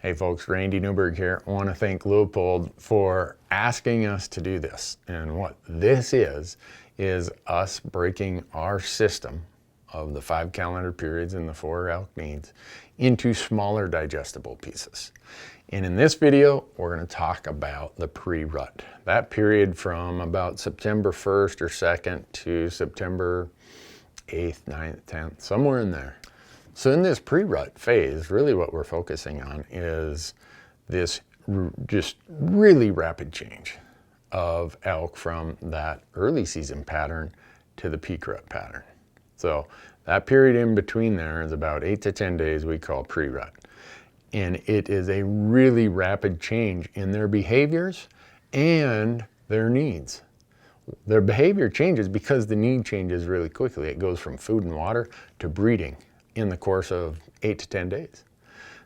Hey folks, Randy Newberg here. I want to thank Leopold for asking us to do this. And what this is us breaking our system of the 5 calendar periods and the 4 elk needs into smaller digestible pieces. And in this video, we're going to talk about the pre-rut. That period from about September 1st or 2nd to September 8th, 9th, 10th, somewhere in there. So in this pre-rut phase, really what we're focusing on is this just really rapid change of elk from that early season pattern to the peak rut pattern. So that period in between there is about 8 to 10 days we call pre-rut. And it is a really rapid change in their behaviors and their needs. Their behavior changes because the need changes really quickly. It goes from food and water to breeding in the course of 8 to 10 days.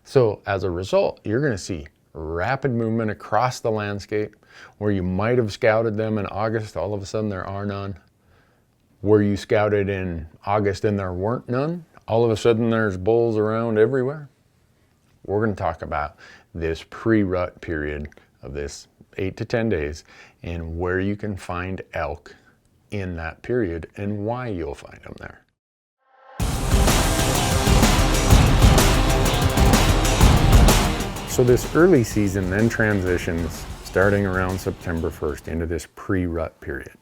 So as a result, you're going to see rapid movement across the landscape. Where you might have scouted them in August, all of a sudden there are none. Where you scouted in August and there weren't none, all of a sudden there's bulls around everywhere. We're going to talk about this pre-rut period of this 8 to 10 days and where you can find elk in that period and why you'll find them there. So this early season then transitions starting around September 1st into this pre-rut period.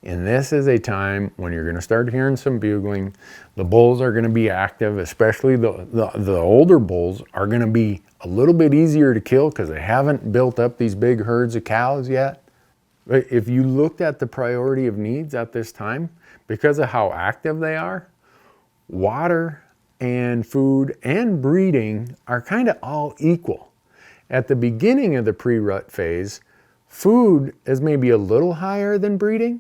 And this is a time when you're going to start hearing some bugling. The bulls are going to be active, especially the older bulls are going to be a little bit easier to kill because they haven't built up these big herds of cows yet. But if you looked at the priority of needs at this time, because of how active they are, water and food and breeding are kind of all equal. At the beginning of the pre-rut phase, food is maybe a little higher than breeding,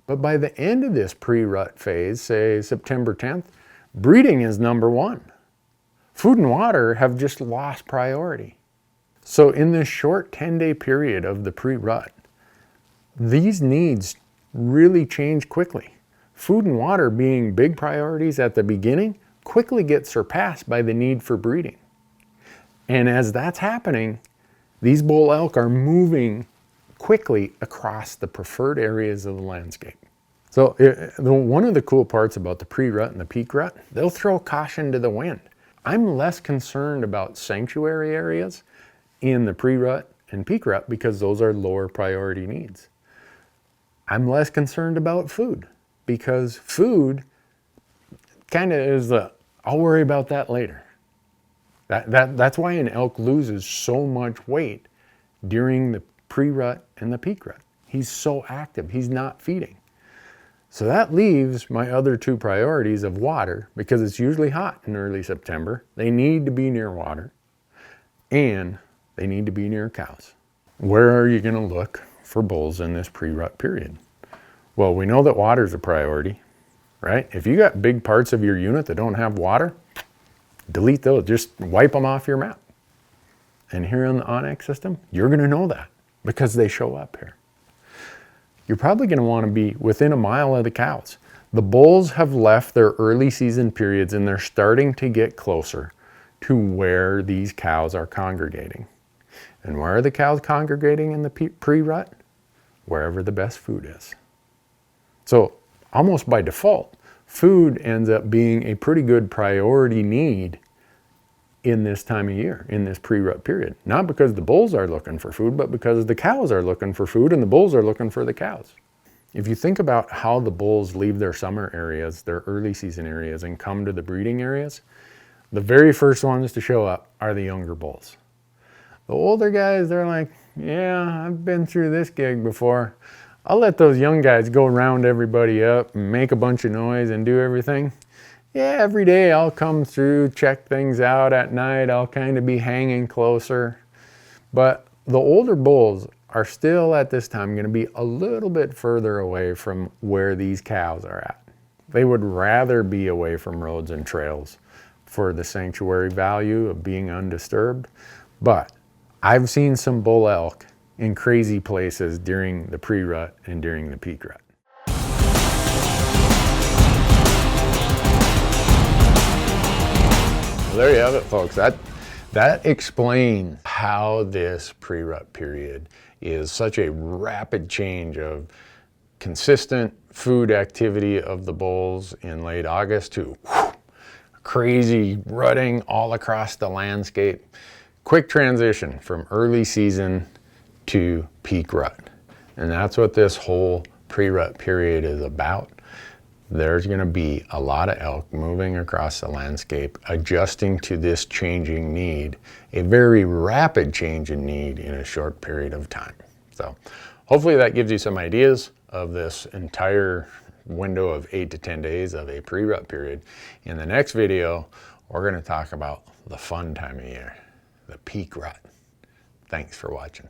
but by the end of this pre-rut phase, say September 10th, breeding is number 1. Food and water have just lost priority. So in this short 10-day period of the pre-rut, these needs really change quickly. Food and water being big priorities at the beginning quickly get surpassed by the need for breeding. And as that's happening, these bull elk are moving quickly across the preferred areas of the landscape. So one of the cool parts about the pre-rut and the peak rut, they'll throw caution to the wind. I'm less concerned about sanctuary areas in the pre-rut and peak rut because those are lower priority needs. I'm less concerned about food because food kind of is I'll worry about that later. That's why an elk loses so much weight during the pre-rut and the peak rut. He's so active, he's not feeding. So that leaves my other 2 priorities of water, because it's usually hot in early September. They need to be near water and they need to be near cows. Where are you going to look for bulls in this pre-rut period? Well, we know that water is a priority, right? If you got big parts of your unit that don't have water, delete those, just wipe them off your map. And here on the Onyx system, you're going to know that because they show up here. You're probably going to want to be within a mile of the cows. The bulls have left their early season periods and they're starting to get closer to where these cows are congregating. And where are the cows congregating in the pre-rut? Wherever the best food is. So almost by default, food ends up being a pretty good priority need in this time of year, in this pre-rut period. Not because the bulls are looking for food, but because the cows are looking for food and the bulls are looking for the cows. If you think about how the bulls leave their summer areas, their early season areas, and come to the breeding areas, the very first ones to show up are the younger bulls. The older guys, they're like, yeah, I've been through this gig before. I'll let those young guys go round everybody up and make a bunch of noise and do everything. Yeah, every day I'll come through, check things out at night. I'll kind of be hanging closer. But the older bulls are still at this time going to be a little bit further away from where these cows are at. They would rather be away from roads and trails for the sanctuary value of being undisturbed. But I've seen some bull elk in crazy places during the pre-rut and during the peak rut. Well, there you have it, folks. That explains how this pre-rut period is such a rapid change of consistent food activity of the bulls in late August to crazy rutting all across the landscape. Quick transition from early season to peak rut. And that's what this whole pre-rut period is about. There's going to be a lot of elk moving across the landscape, adjusting to this changing need, a very rapid change in need in a short period of time. So hopefully that gives you some ideas of this entire window of 8 to 10 days of a pre-rut period. In the next video, we're going to talk about the fun time of year, the peak rut. Thanks for watching.